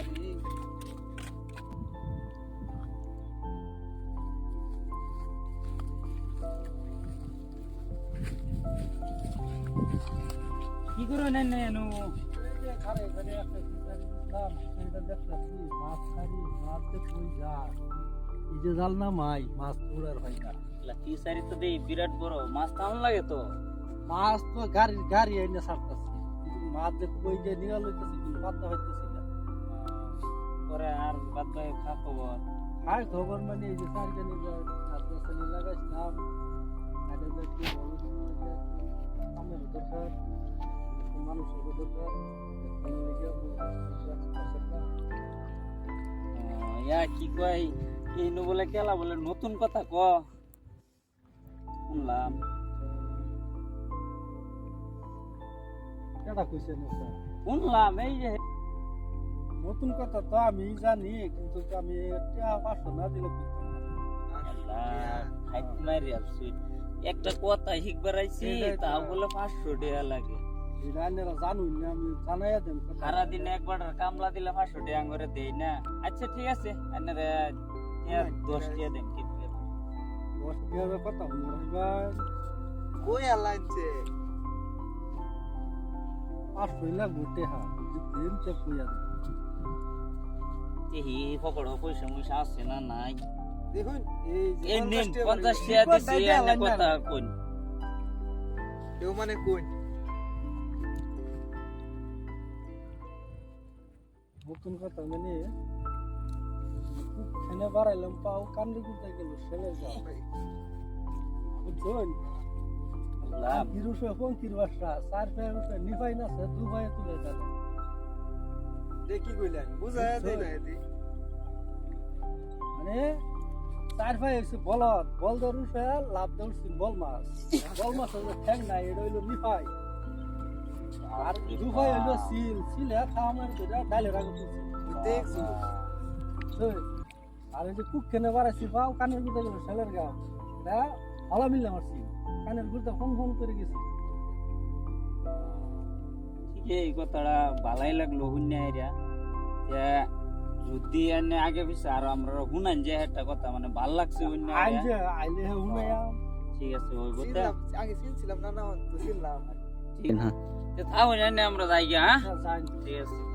গাড়ি কি করে নেন নেনু খারে খারে একটা ফিশারি দিলাম ফিশারিটা দেখতেছি মাছ খারি মাছ যে কই যায় এই যে জাল না মাই মাছ তোড়ার হয় না কি সারি তো দেই বিরাট বড় মাছ তাম লাগে তো মাছ তো গাড়ি গাড়ি এনে ছাড়তেছে কিন্তু মাছ যে কই যে নিয়ে লইতেছে কিন্তু পাত্তা হইতেছে না পরে আর বাদ বাই খা খবর আর খবর মানে এই যে সারখানি আপনার লাগাইছিলাম আগে যে কি আমার দরকার মানুষের দরকার ইয়া কি কয় এই নো বলে কেলা বলে নতুন কথা ক শুনলাম কেডা কইছে না স্যার শুনলাম এই যে নতুন কথা তো আমি জানি কিন্তু আমি একটা পাঁচশো না দিলে একটা কথা শিখবার আইছি তা বলে 500 টাকা লাগে রান্নারা জানুই না আমি জানাইয়া দেন সারা দিনে একবার কামলা দিলে 500 টাকা করে দেই না আচ্ছা ঠিক আছে আপনারা 10 টাকা দেন কি দিবেন 10 টাকার কথা বলবেন কই আলাইছে 500 না গোটে হা দিন তে কইয়া দেন এই ফকড় পয়সা ময়সা আছে না নাই দেখুন এই এই নিন 50 টাকা দিছি এনে কথা কোন কেউ মানে কোন নতুন কথা মানে খানে বাড়াইলাম পাও কান্দি করতে গেল ছেলে যাও বুঝছেন লাভ কিরুষে কোন কিরবাসা চার পায়ের উপরে নিভাই না সে দু ভাইয়ে তুলে যাবে দেখি কইলেন বুঝায়া দেই না এদি মানে চার ভাই হচ্ছে বলদ বলদের উপরে লাভ দৌড়ছি বল মাছ হলো ঠ্যাং নাই এটা হইলো নিভাই আর দু ভাই হইলো সিল সিলে খাওয়া মানে তো ডাইলে রাখা দেখছি আর এই যে কুক খেনে বাড়াইছি পাও কানের গুড়তে গেল ছেলের গাও এটা ভালো মিললে মারছি কানের গুড়তে ফোন ফোন করে গেছি ঠিক এই কথাটা ভালাই লাগলো হুন্না এরিয়া যে যদি এনে আগে পিছে আর আমরা হুনান যে একটা কথা মানে ভাল লাগছে হুন্না আইন যে আইলে হুনাইয়া ঠিক আছে ওই বলতে ছিলাম আগে ছিলাম না না তো ছিলাম ঠিক না তো তাও এনে আমরা যাই গিয়া হ্যাঁ জান ঠিক আছে